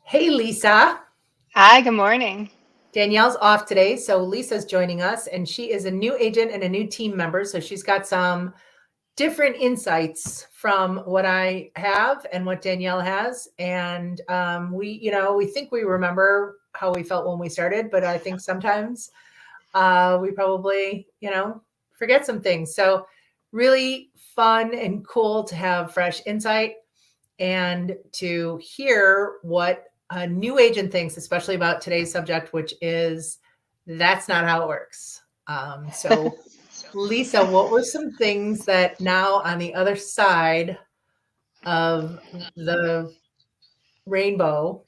Hey, Lisa. Hi, good morning. Danielle's off today, so Lisa's joining us, and she is a new agent and a new team member. So she's got some different insights from what I have and what Danielle has. And we think we remember how we felt when we started, but I think sometimes we probably, forget some things. So really fun and cool to have fresh insight and to hear what a new agent thinks, especially about today's subject, which is that's not how it works. So, Lisa, what were some things that now on the other side of the rainbow,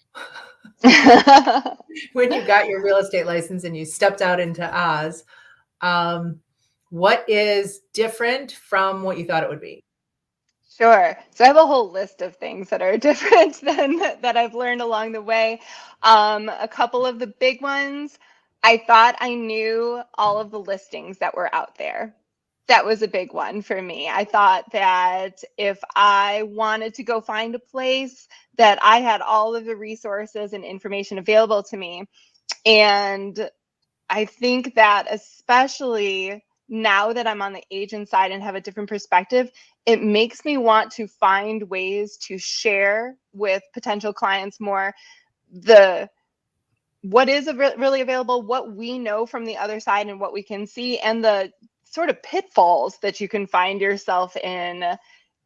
when you got your real estate license and you stepped out into Oz, um, what is different from what you thought it would be? Sure. So I have a whole list of things that are different than that I've learned along the way. A couple of the big ones, I thought I knew all of the listings that were out there. That was a big one for me. I thought that if I wanted to go find a place, that I had all of the resources and information available to me. And I think that especially now that I'm on the agent side and have a different perspective, it makes me want to find ways to share with potential clients more the what is really available, what we know from the other side and what we can see, and the sort of pitfalls that you can find yourself in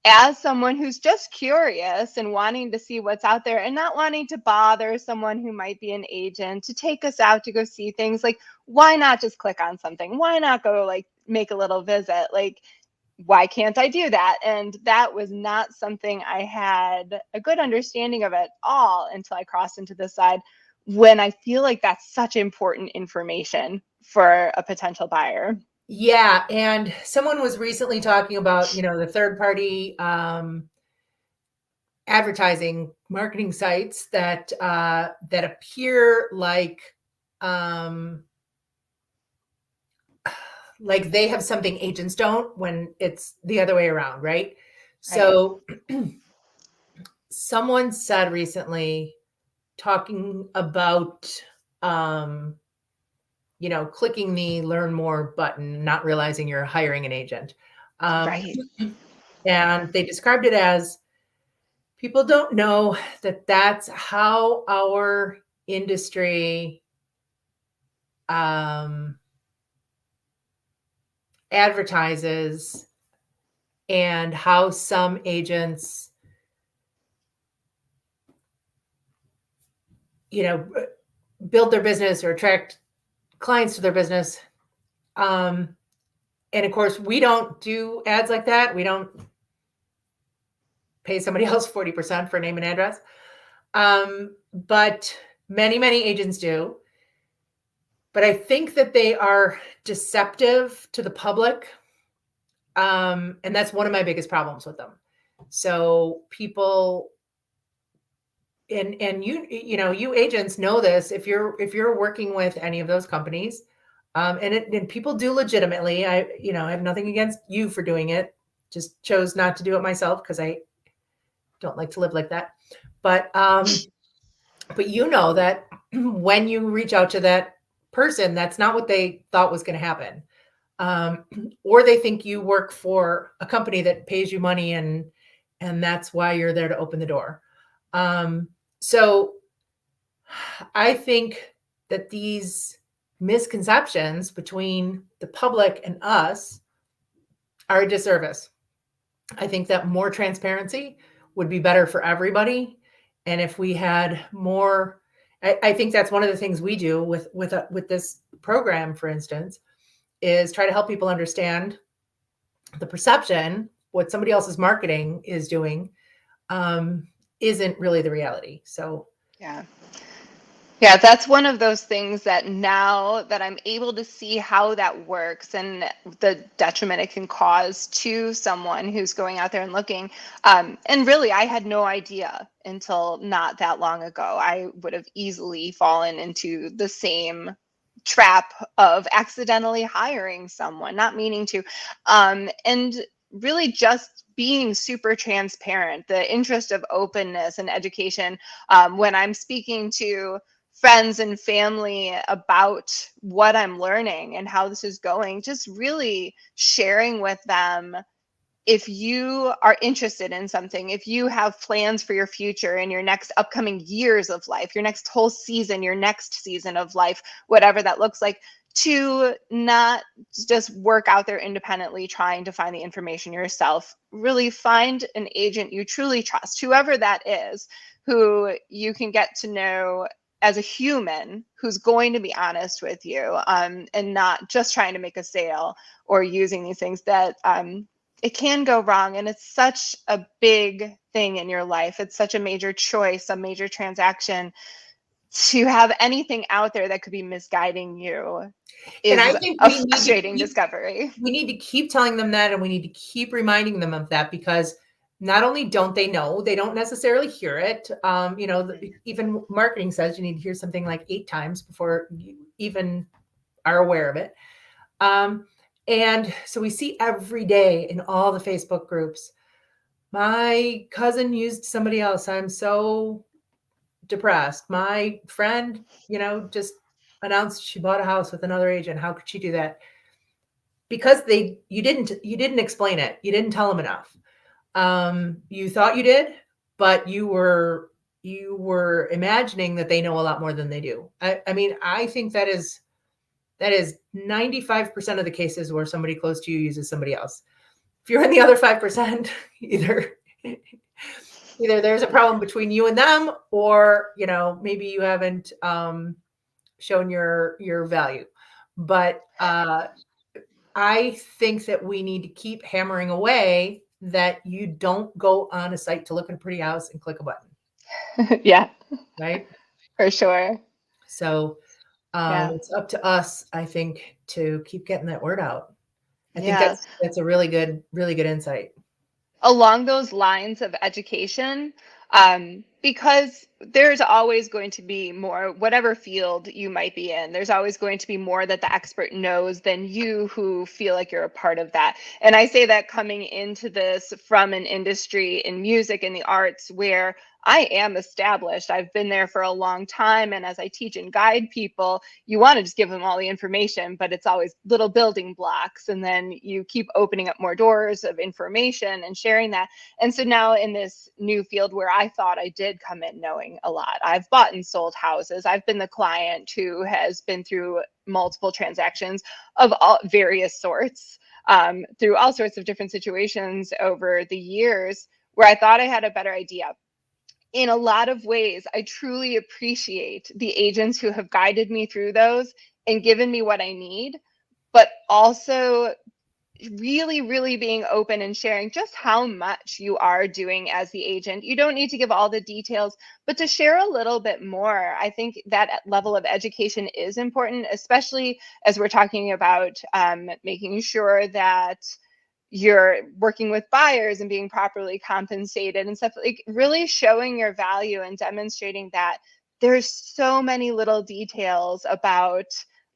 as someone who's just curious and wanting to see what's out there and not wanting to bother someone who might be an agent to take us out to go see things. Like, why not just click on something? Why not go like make a little visit? Like, why can't I do that? And that was not something I had a good understanding of at all until I crossed into this side, when I feel like that's such important information for a potential buyer. Yeah, and someone was recently talking about, the third party advertising marketing sites that appear um, like they have something agents don't when it's the other way around, right? Right. So someone said recently talking about um, clicking the learn more button, not realizing you're hiring an agent. Um, Right. and they described it as people don't know that that's how our industry um, advertises and how some agents, you know, build their business or attract clients to their business. Um, and of course, we don't do ads like that. We don't pay somebody else 40% for name and address. But many agents do. But I think that they are deceptive to the public. And that's one of my biggest problems with them. So people and you agents know this if you're working with any of those companies, and people do legitimately. I have nothing against you for doing it. Just chose not to do it myself because I don't like to live like that. But you know that when you reach out to that person, that's not what they thought was going to happen. Um, or they think you work for a company that pays you money and that's why you're there to open the door. Um, so I think that these misconceptions between the public and us are a disservice. I think that more transparency would be better for everybody. And if we had more, I think that's one of the things we do with this program, for instance, is try to help people understand the perception, what somebody else's marketing is doing, um, isn't really the reality. So Yeah. Yeah, that's one of those things that now that I'm able to see how that works and the detriment it can cause to someone who's going out there and looking. And really, I had no idea until not that long ago. I would have easily fallen into the same trap of accidentally hiring someone, not meaning to. And really just being super transparent, the interest of openness and education. When I'm speaking to friends and family about what I'm learning and how this is going, just really sharing with them, if you are interested in something, if you have plans for your future and your next upcoming years of life, your next whole season, your next season of life, whatever that looks like, to not just work out there independently trying to find the information yourself. Really find an agent you truly trust, whoever that is, who you can get to know as a human, who's going to be honest with you, and not just trying to make a sale or using these things that it can go wrong. And it's such a big thing in your life. It's such a major choice, a major transaction. To have anything out there that could be misguiding you And I is think a frustrating discovery. we need to keep telling them that, and we need to keep reminding them of that, because not only don't they know, they don't necessarily hear it. Even marketing says you need to hear something like 8 times before you even are aware of it. And so we see every day in all the Facebook groups, my cousin used somebody else. I'm so depressed. My friend, just announced she bought a house with another agent. How could she do that? Because you didn't explain it. You didn't tell them enough. You thought you did, but you were imagining that they know a lot more than they do. I mean, I think that is 95% of the cases where somebody close to you uses somebody else. If you're in the other 5%, either there's a problem between you and them, or maybe you haven't shown your value. But I think that we need to keep hammering away that you don't go on a site to look at a pretty house and click a button. Yeah, Right. for sure. So Yeah. it's up to us, I think, to keep getting that word out. I think Yeah. that's a really good insight. Along those lines of education, because there's always going to be more, whatever field you might be in, there's always going to be more that the expert knows than you who feel like you're a part of that. And I say that coming into this from an industry in music and the arts where I am established. I've been there for a long time. And as I teach and guide people, you want to just give them all the information, but it's always little building blocks. And then you keep opening up more doors of information and sharing that. And so now in this new field where I thought I did come in knowing a lot, I've bought and sold houses. I've been the client who has been through multiple transactions of all various sorts, through all sorts of different situations over the years, where I thought I had a better idea. In a lot of ways, I truly appreciate the agents who have guided me through those and given me what I need, but also really, really being open and sharing just how much you are doing as the agent. You don't need to give all the details, but to share a little bit more. I think that level of education is important, especially as we're talking about making sure that you're working with buyers and being properly compensated and stuff, like really showing your value and demonstrating that. There's so many little details about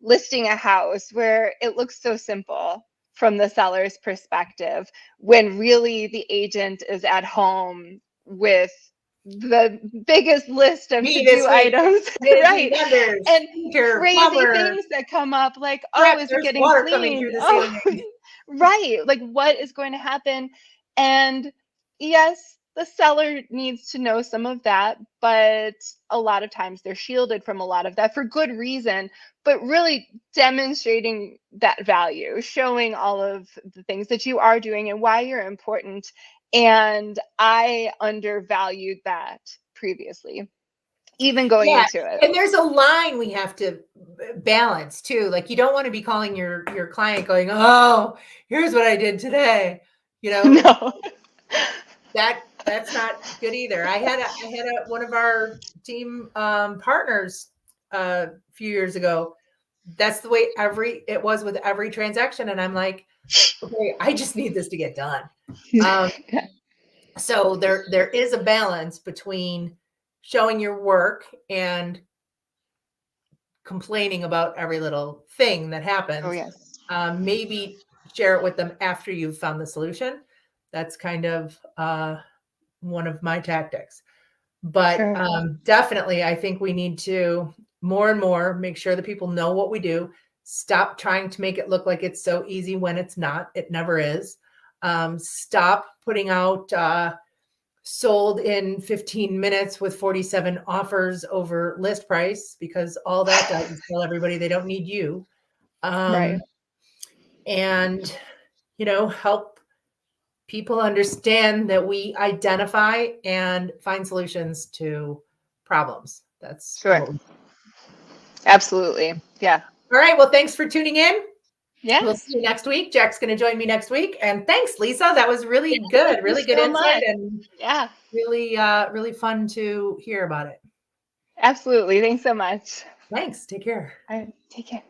listing a house where it looks so simple from the seller's perspective, when really the agent is at home with the biggest list of to-do items, right? Vendors, And crazy plumber, things that come up, like, crap, oh, is it there's getting water coming cleaned? through the Oh, ceiling. right. Like, what is going to happen? And yes, the seller needs to know some of that, but a lot of times they're shielded from a lot of that for good reason. But really demonstrating that value, showing all of the things that you are doing and why you're important. And I undervalued that previously, even going Yeah, into it. and there's a line we have to balance too. Like, you don't want to be calling your client going, "Oh, here's what I did today." No. That's not good either. I had one of our team partners a few years ago. That's the way it was with every transaction, and I'm like, okay, I just need this to get done. So there is a balance between showing your work and complaining about every little thing that happens. Oh, yes. Maybe share it with them after you've found the solution. That's kind of one of my tactics. But Sure. definitely, I think we need to more and more make sure that people know what we do. Stop trying to make it look like it's so easy when it's not. It never is. Stop putting out sold in 15 minutes with 47 offers over list price, because all that does is tell everybody they don't need you. Right. And, help people understand that we identify and find solutions to problems. That's Sure. what we. Absolutely. Yeah. All right. Well, thanks for tuning in. We'll Yes. see you next week. Jack's going to join me next week. And thanks, Lisa. That was really Yeah, good. thank you Really good so insight, much. and Yeah. really fun to hear about it. Absolutely. Thanks so much. Thanks. Take care. All right. Take care.